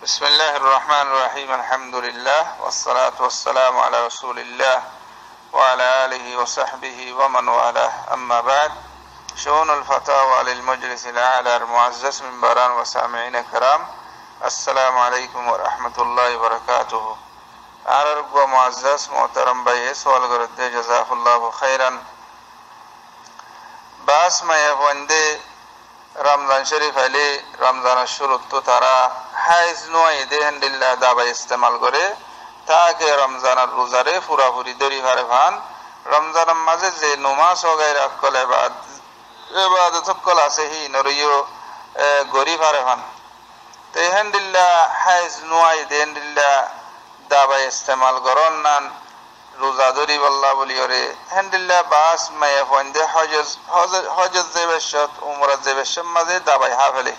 بسم الله الرحمن الرحيم الحمد لله والصلاة والسلام على رسول الله وعلى آله وصحبه ومن والاه أما بعد شؤون الفتاوى للمجلس الأعلى المعزز من بران وسامعين الكرام السلام عليكم ورحمة الله وبركاته أعرف ومعزز محترم بيس والغرد جزاه الله خيرا باس ما يفوندي رمضان شريف علي رمضان الشروط ترى হাইজ নয় দেহন্দিল্লাহ দাবা ইস্তেমাল করে তাকে রমজানের রোজারে পুরাপুরি দরি হারে ভান রমজানের মাঝে যে নমাজ হগায় রাখলে বাদ ইবাদত কল আছে হি নরিও গরিব হারে ভান দেহন্দিল্লাহ হাইজ নয় দেহন্দিল্লাহ দাবা ইস্তেমাল করন নান রোজা দরি বল্লা বলি ওরে হেন্দিল্লাহ বাস মায়ে ফন্দে হজ জেবেশত উমরা জেবেশত মাঝে দাবাই হাফেলে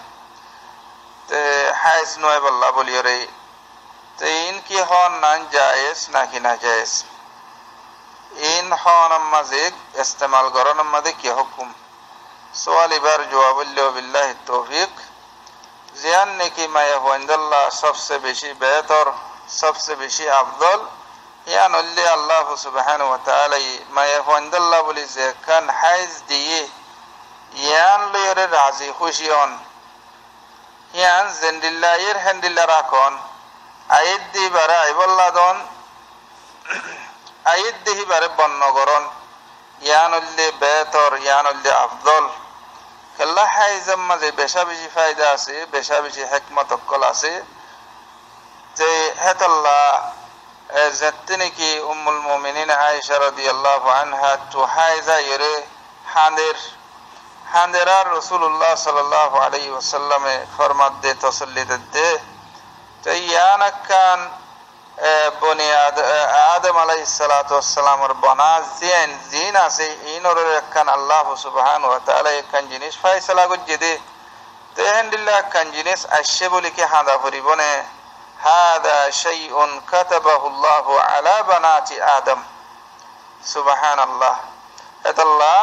ते हाइज नोए बल्ला बोलियो रे ते इनकी हॉन नान जायज ना कि ना जायज इन हॉन मजिक इस्तेमाल करो नमदे की हुक्म सवाल बार जवाब लो बिल्लाह तौफीक जियान ने की माया वंदल्ला सबसे बेशी बेहतर सबसे बेशी अफजल यान अल्लाह सुब्हानहु व तआला माया वंदल्ला बोली जे कान हाइज दिए यान ले राजी खुशियन ইয়ান জেন্দিল্লাহির হেন্দিল্লা রাখন আইদ দি বারে আইবল্লাদন আইদ দিহি বারে বন্নগরণ ইয়ান উল্লে বেতর ইয়ান উল্লে আফদল খেলা হাইজম মাঝে বেশা বেশি ফায়দা আছে বেশা বেশি হিকমত অক্কল আছে যে হেতাল্লাহ যেতে কি উম্মুল মুমিনিন আয়েশা রাদিয়াল্লাহু আনহা তো হাইজা ইরে হান্দেরা রাসূলুল্লাহ সাল্লাল্লাহু আলাইহি ওয়াসাল্লামে ফরমাত দে তসল্লি দে তো ইয়ানাকান বনি আদম আলাইহিস সালাতু ওয়াসসালামের বনা জিন আছে ইনর কান আল্লাহ সুবহানাহু ওয়া তাআলা কান জিনিস ফয়সালা গজ্জে দে তেহেন্দিল্লাহ কান জিনিস আশে বলি কি হাদা পরিবনে হাদা শাইউন কাতাবাহুল্লাহু আলা বানাতি আদম সুবহানাল্লাহ আল্লাহ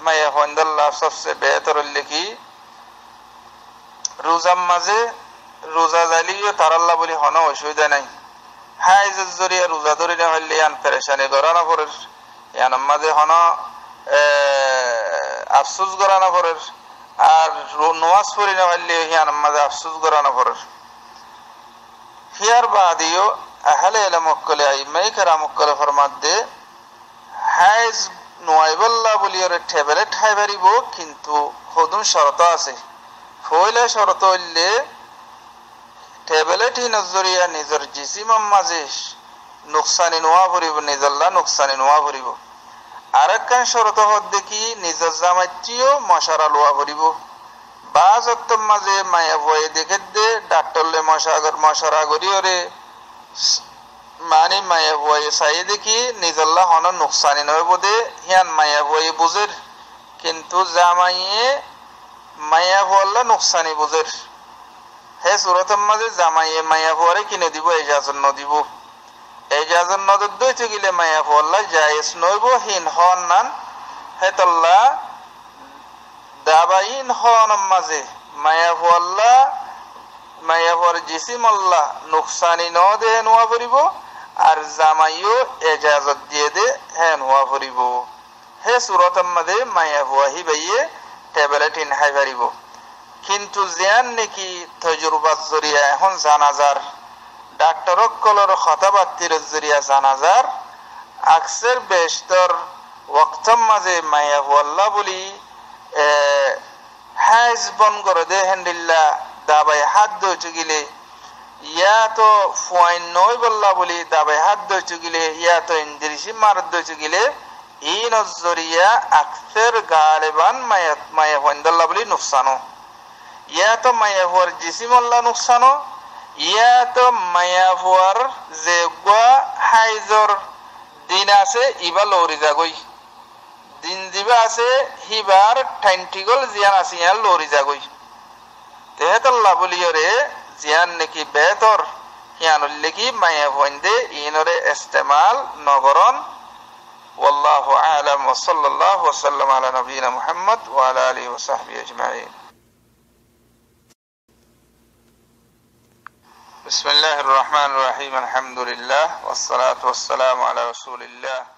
মায়া হন্দাল্লাহ सबसे बेहतर লিখি রোজার মাঝে রোজা জালিও তারাল্লাহ বলি হন অসুবিধা নাই হাইজের জরিয়া রোজা ধরে না হইলে ইয়ান পেরেশানি করানো পড়ে ইয়ান মাঝে হন আফসোস করানো পড়ে আর নামাজ পড়ি না হইলে ইয়ান মাঝে আফসোস করানো পড়ে হিয়ার বাদিও আহলে ইলম কলে আইমাই کرام কলে ফরমাত দে হাইজ নোয়াইবল্লা বলি ওরে ট্যাবলেট খাই পারিব কিন্তু হদুন শর্ত আছে ফইলে শর্ত হইলে ট্যাবলেট হি নজরিয়া নিজর জিসিম মাঝে নুকসানি নোয়া পড়িব নিজল্লা নুকসানি নোয়া পড়িব আরেকখান শর্ত হদ দেখি নিজর জামাইটিও মশারা লোয়া পড়িব বাজত মাঝে মায়া বয়ে দেখে দে ডাক্তারলে মশারা করি ওরে মানে মায়া বয়ে চাই দেখি নিজল্লা হন নুকসানি নয় বোধে হিয়ান মায়া বয়ে বুঝের কিন্তু জামাইয়ে মায়া বললা নুকসানি বুঝের হে সুরতের মাঝে জামাইয়ে মায়া বরে কিনে দিব এজাজত নদিব এজাজত নদর দইতে গেলে মায়া বললা জায়েজ নইব হিন হন নান হে তল্লা দাবাইন হন মাঝে মায়া বললা মায়া বর জিসিম আল্লাহ নুকসানি ন দে নোয়া পড়িব আর জামাইও এজাজত দিয়ে দে হেন হওয়া পড়িব হে সুরতের মাঝে মায়া হুয়াহি বাইয়ে ট্যাবলেট ইন হাই পারিব কিন্তু জিয়ান নাকি তজরুবাত জরিয়া এখন জানাজার ডাক্তার কলর খতাবাতির জরিয়া জানাজার আকসের বেশতর ওয়াক্তম মাঝে মায়া হুয়াল্লাহ বলি হাইজ বন করে দে হেন্দিল্লা দাবাই হাত দইতে গেলে ইয়া তো ফুয়াইন নই বল্লা বলি দাবাই হাত দইতে গেলে ইয়া তো ইন্দ্রিসি মার দইতে গেলে এই নজরিয়া আকসের গালেবান মায়া হন্দাল্লাহ বলি নুকসানো ইয়া তো মায়া হুয়ার জিসিমল্লাহ নুকসানো ইয়া তো মায়া হুয়ার যে গুয়া হাইজর দিন আছে ইবা লৌরি যাগই দিন দিবা আছে হিবার ঠাইনটিগল জিয়ান আছে ইয়া লৌরি যাগই তেহেতাল্লাহ বলিয়রে জিয়ান নাকি বেহতর হিয়ানুল লিখি মায়া হইন্দে ইনরে ইস্তেমাল নগরন والله أعلم وصلى الله وسلم على نبينا محمد وعلى آله وصحبه أجمعين. বিসমিল্লাহির রহমানির রহিম, আলহামদুলিল্লাহ, ওয়াসসালাতু ওয়াসসালামু আলা রাসূলিল্লাহ